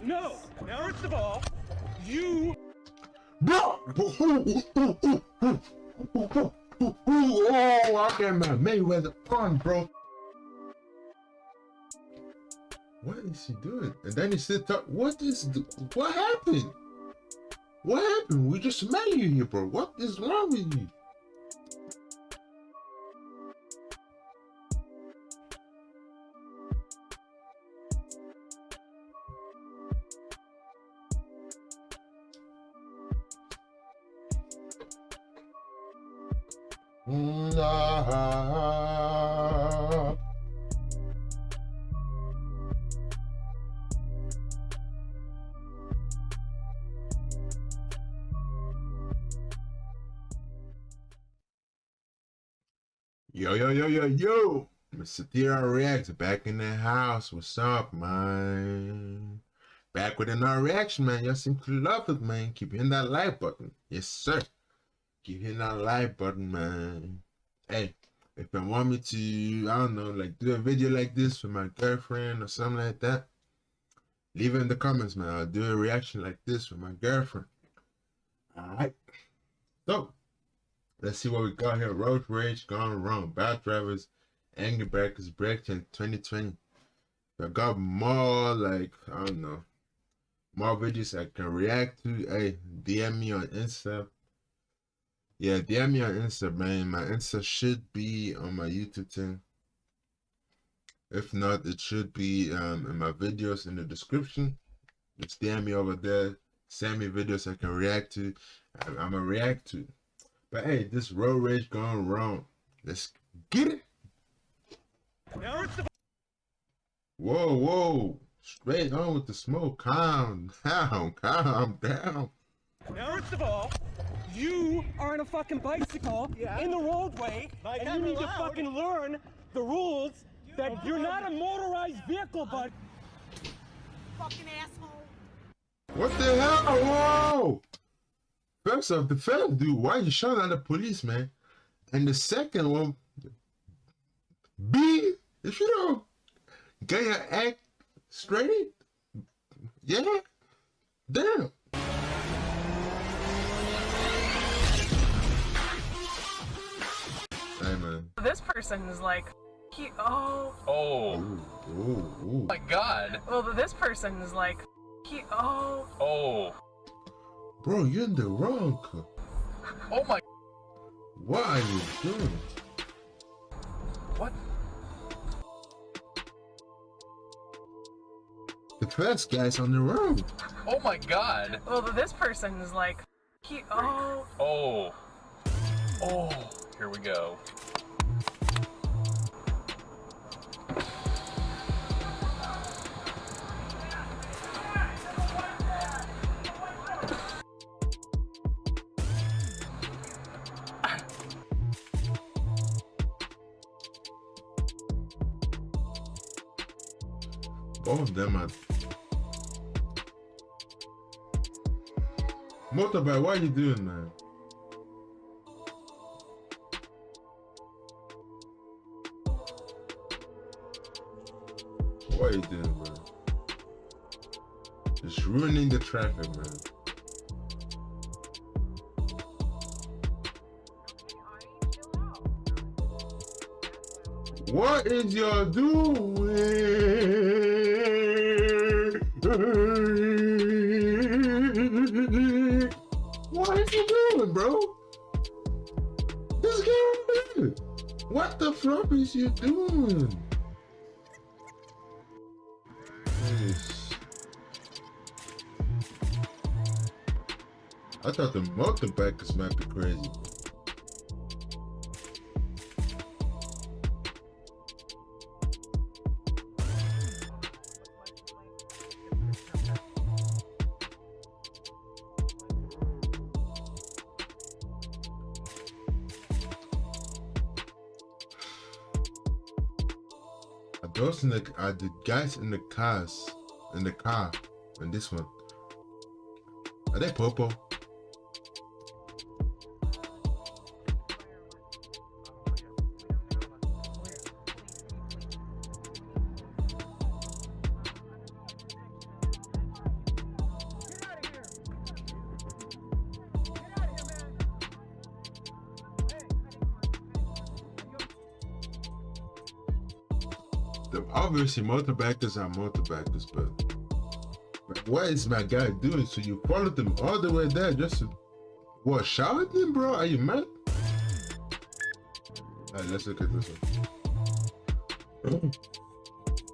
No. Now, first of all, you. Bro! Oh, I got my Mayweather on, bro. What is he doing? And then he said, what happened? What happened? We just met you here, bro. What is wrong with you? Nah. Yo. Mr. Theodore Reacts back in the house. What's up, man? Back with another reaction, man. Y'all seem to love it, man. Keep hitting that like button. Yes, sir. Keep hitting that like button, man. Hey, if you want me to, I don't know, like do a video like this with my girlfriend or something like that, leave it in the comments, man. I'll do a reaction like this with my girlfriend. Alright. So, let's see what we got here. Road Rage Gone Wrong. Bad Drivers, Angry Breakers, Breakdown 2020. I got more, like, I don't know, more videos I can react to. Hey, DM me on Insta. Yeah, DM me on Insta, man. My Insta should be on my YouTube thing. If not, it should be in my videos in the description. Just DM me over there. Send me videos I can react to. I'm gonna react to. But hey, this Road Rage Gone Wrong. Let's get it. Whoa. Straight on with the smoke. Calm down. Now, first of all, you are on a fucking bicycle in the roadway, and you need to fucking learn the rules that you're not a motorized vehicle, bud. Fucking asshole. What the hell? Whoa! First off, the first dude, why you shouting at the police, man? And the second one, B, if you don't get your act straight, yeah, damn. Hey, man. This person is like, Ooh. oh my god. Well, this person is like, oh. Bro, you're in the wrong. Oh my. What are you doing? What? The first guy's on the road. Oh my god. Well, this person is like, oh. Here we go. Both of them are. Motorbike, what are you doing, man? What are you doing, man? Just ruining the traffic, man. What is y'all doing? What is you doing, bro? This girl, what the fuck is you doing? I thought the motorbikers might be crazy. Those are the guys in the car, and this one. Are they Popo? Obviously, motorbackers are motorbackers, but what is my guy doing? So you followed them all the way there just to what? Shout at them, bro? Are you mad? Alright, let's look at this one.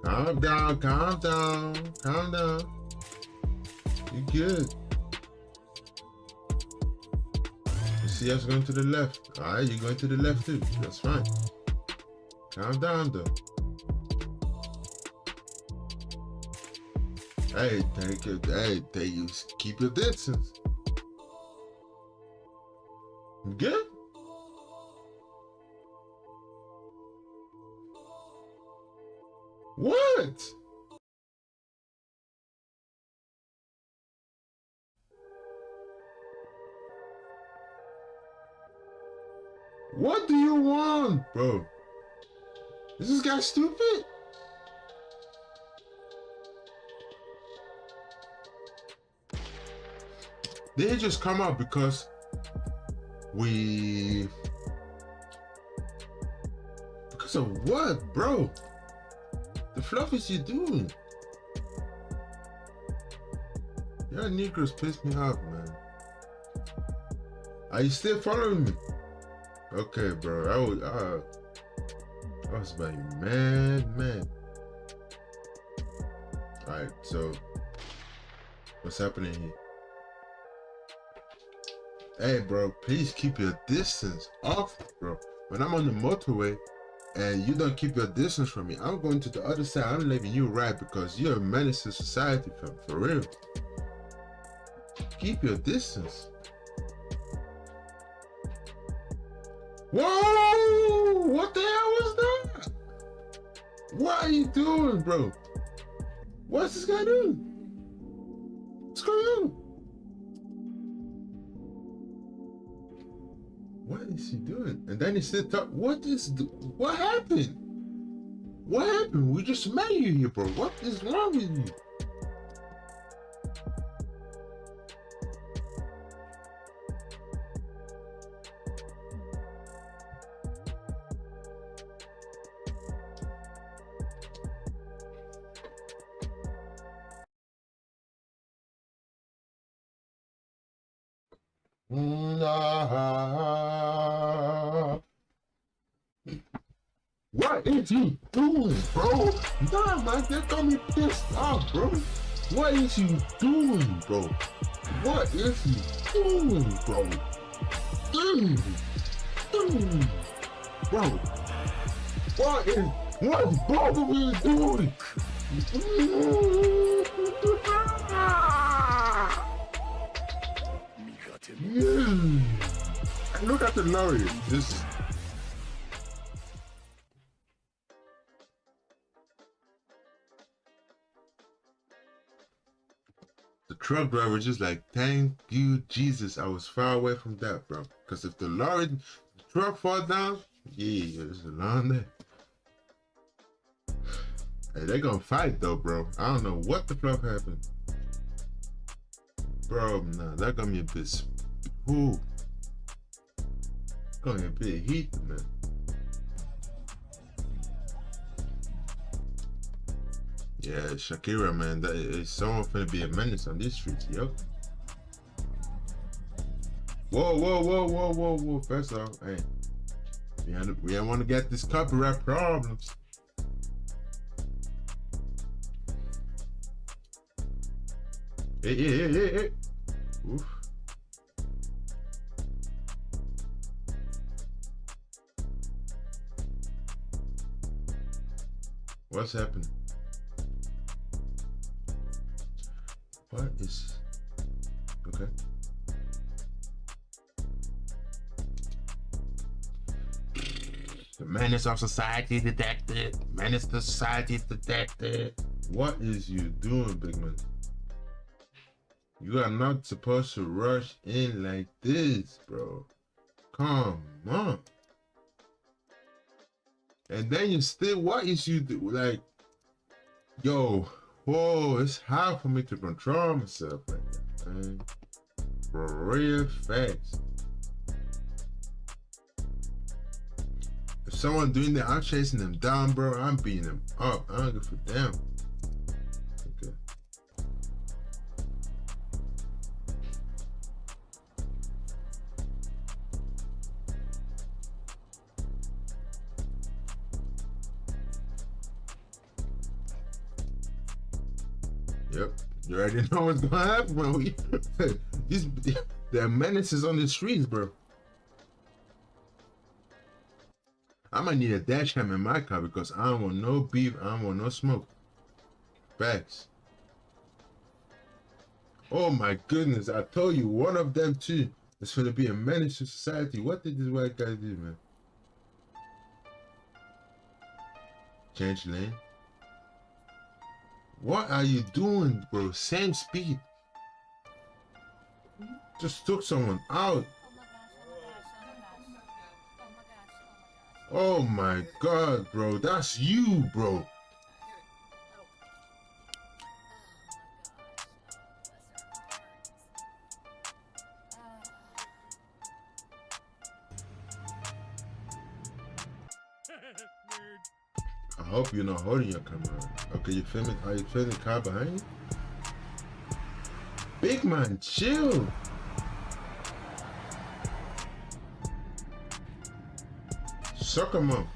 Calm down, calm down, calm down. You good? You see us going to the left. Alright, you're going to the left too. That's fine. Calm down though. Hey, take it. Hey, you keep your distance. You good? What? What do you want, bro? Is this guy stupid? They just come out because because of what, bro? The fluff is you doing? Y'all Negroes piss me off, man. Are you still following me? Okay, bro. I was about man. Alright, so what's happening here? Hey, bro, please keep your distance off, bro. When I'm on the motorway and you don't keep your distance from me, I'm going to the other side. I'm letting you ride because you're a menace to society, fam. For real. Keep your distance. Whoa! What the hell was that? What are you doing, bro? What's this guy doing? What's going on? What is he doing? And then he said, what happened? What happened? We just met you here, bro. What is wrong with you? What is he doing, bro? Nah, man, that got me pissed off, bro. What is he doing, bro? What is he doing, bro? Dude, bro. What's Bobby doing? Yeah. Look at the lorry. The truck driver just like, thank you, Jesus. I was far away from that, bro. Because if the truck fall down, yeah, it's a long day. Hey, they gonna fight though, bro. I don't know what the fuck happened. Bro, nah, that got me a bit. Ooh. Got me a bit heat, man. Yeah, Shakira, man, that is someone finna be a menace on these streets, yo. Whoa. First off, hey, we don't want to get these copyright problems. Hey. Oof. What's happening? What is... Okay. The menace of society detected. Menace to society detected. What is you doing, big man? You are not supposed to rush in like this, bro. Come on. And then you still, what is you do? Like, yo, whoa, it's hard for me to control myself right now, man. For real facts. If someone doing that, I'm chasing them down, bro. I'm beating them up. I don't give a damn. Okay. Yep. You already know what's gonna happen, man. There are menaces on the streets, bro. I might need a dash cam in my car because I don't want no beef, I don't want no smoke. Facts. Oh my goodness, I told you, one of them too is gonna be a menace to society. What did this white guy do, man? Change lane. What are you doing, bro? Same speed. Just took someone out. Oh my god, bro. That's you, bro. I hope you're not holding your camera. Okay, you filming? Are you filming the car behind you? Big man, chill. Sucker mom.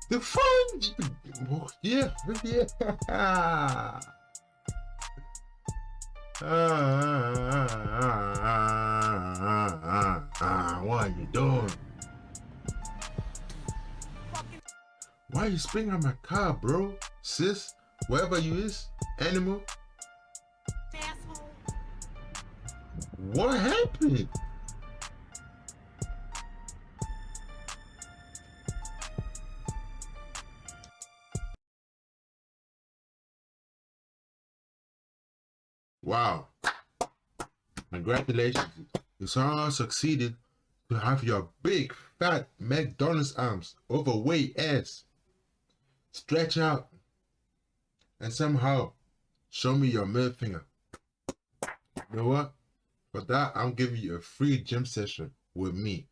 The fun. Yeah, yeah. What are you doing? Why are you spinning on my car, bro? Sis, wherever you is, animal. Asshole. What happened? Wow. Congratulations. You all succeeded to have your big, fat McDonald's arms, overweight ass, stretch out, and somehow show me your middle finger. You know what? For that, I'm giving you a free gym session with me.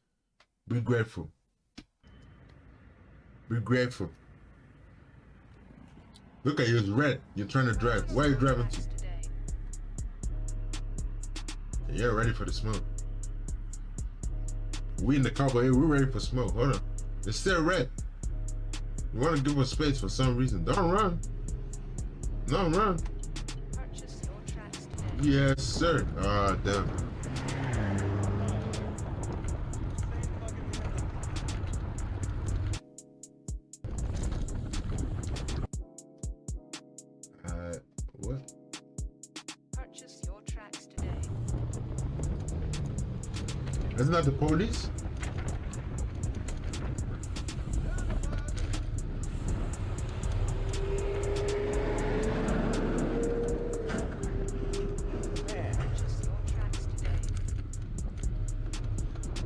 Be grateful. Be grateful. Look at you, it's red. You're trying to drive. Where are you driving to? Yeah, ready for the smoke. We in the car, but hey, we're ready for smoke. Hold on. It's still red. You want to give us space for some reason. Don't run. Don't run. Purchase your tracks today. Yes, sir. Ah, damn. What? Purchase your tracks today. Isn't that the police? Purchase your tracks today.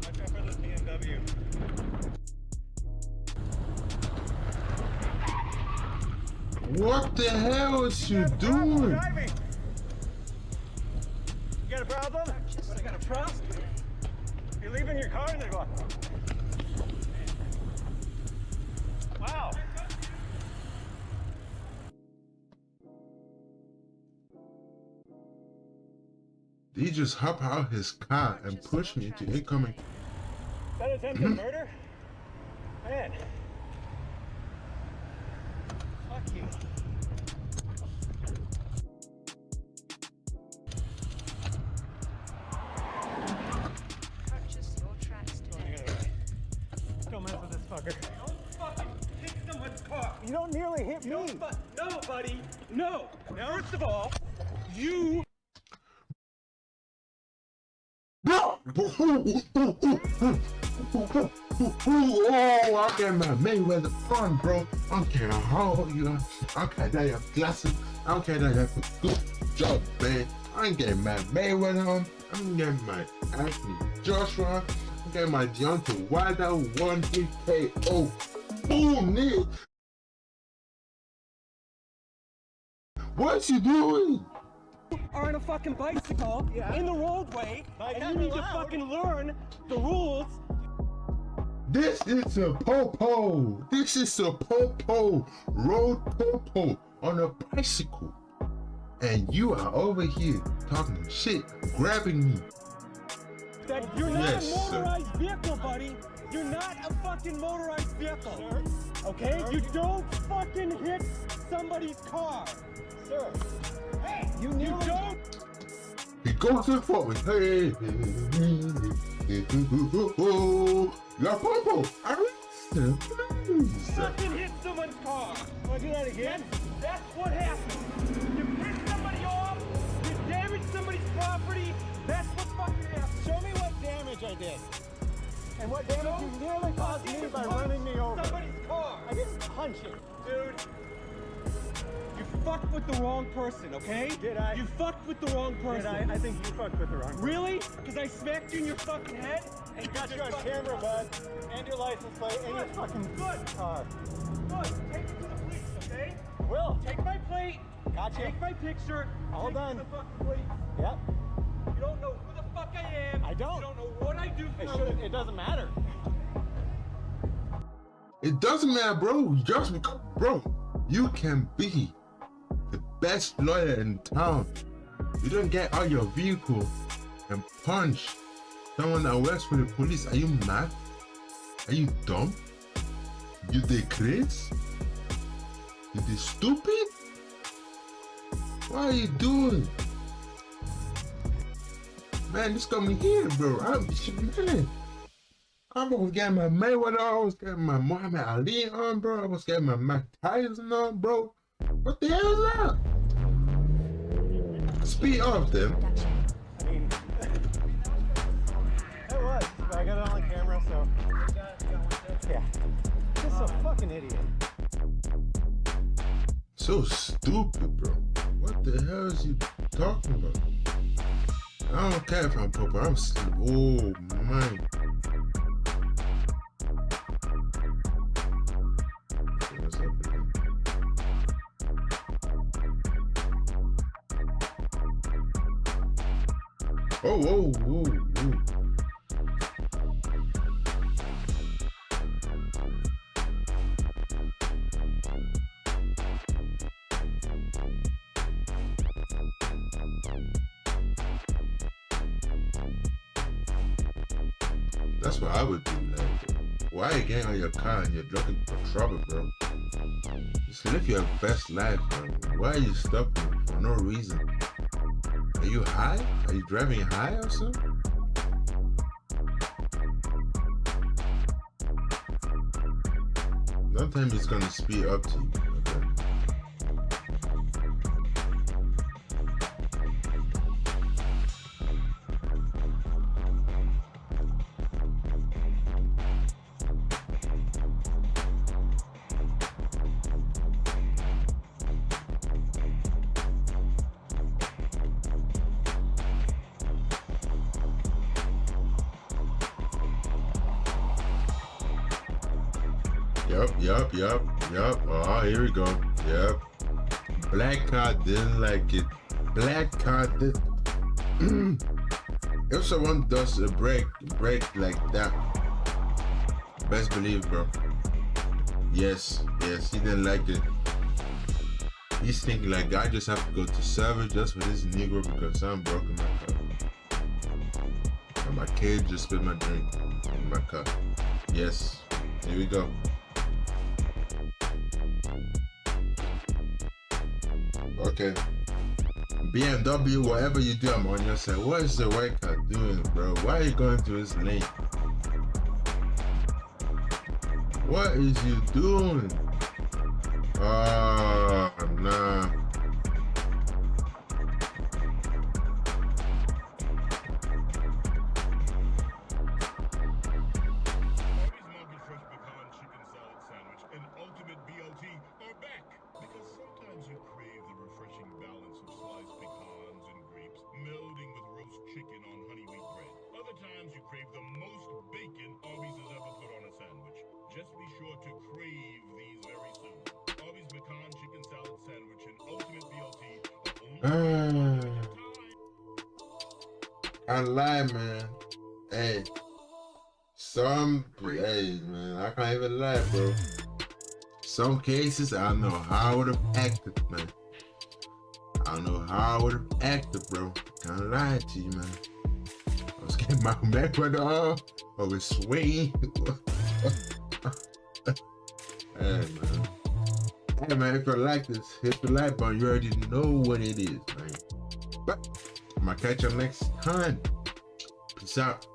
Watch out for this BMW. What the hell is you doing? Driving. You got a problem? What, I got a problem? You're leaving your car in the car. Wow. He just hop out his car and push me into incoming. Is that attempted murder? Man. Fuck you. Purchase your tracks today. Don't mess with this fucker. Don't fucking hit someone's car. You don't nearly hit me. No, buddy. No. Now, first of all, you. Oh, I get my Mayweather fun, bro. I don't care how old you are. I don't care that you have glasses. I don't care that you have a good job, man. I ain't getting my Mayweather on. I'm getting my Anthony Joshua. I'm getting my Deontay Wilder 1 hit KO. Boom, nigga. What's you doing? Are on a fucking bicycle in the roadway, and you need to fucking learn the rules. This is a popo. This is a popo. Road popo on a bicycle. And you are over here talking shit, grabbing me. That you're not Yes, a motorized vehicle, buddy. You're not a fucking motorized vehicle. Sir? Okay? Sir? You don't fucking hit somebody's car. Sir. Hey, you don't. He goes in forward. Hey, you're popo. Please. Fucking hit someone's car. Want to do that again? That's what happened. You pissed somebody off. You damaged somebody's property. That's what fucking happened. Show me what damage I did. And what damage you nearly caused me by running me over. Somebody's car. I didn't punch it. Dude. You fucked with the wrong person, okay? Did I? You fucked with the wrong person. Did I? I think you fucked with the wrong person. Really? Because I smacked you in your fucking head? And got you on camera, bud. And your license plate and your fucking car. Good. Take it to the police, okay? Will. Take my plate. Gotcha. Take my picture. All done. The fucking plate. Yep. You don't know who the fuck I am. I don't. You don't know what I do for you. It doesn't matter. It doesn't matter, bro. Just because, bro, you can be the best lawyer in town. You don't get out your vehicle and punch someone that works for the police. Are you mad? Are you dumb? You did crazy? You did stupid? What are you doing? Man, this coming here, bro. I was getting my Mayweather, I was getting my Muhammad Ali on, bro. I was getting my Mike Tyson on, bro. What the hell is that? Speed off them. I mean, it was. I got it on camera, so. Yeah. Just a fucking idiot. So stupid, bro. What the hell is you talking about? I don't care if I'm poor, I'm sleep. Oh, man. What's up, man? Oh, whoa, whoa, whoa. That's what I would do, like, why are you getting out of your car and you're looking for trouble, bro? Just live your best life, bro. Why are you stopping for no reason? Are you high? Are you driving high or something? Don't tell me it's gonna speed up to you. Okay. Yup. Oh, here we go. Yep. Black car didn't like it. Black car did. If someone does a break like that, best believe, bro. Yes, he didn't like it. He's thinking like, I just have to go to service just for this Negro because I'm broken my car. And my kid just spilled my drink in my car. Yes, here we go. Okay. BMW, whatever you do, I'm on your side. What is the white car doing, bro? Why are you going through this lane? What is you doing? Oh, nah. I lie, man. Hey, some hey man, I can't even lie, bro. Some cases I don't know how I would have acted, man. I don't know how I would have acted, bro. Can't lie to you, man. I was getting my back brother off. I was swinging. Hey man. Hey man, if you like this, hit the like button. You already know what it is, man. But I'm gonna catch you next time. Peace out.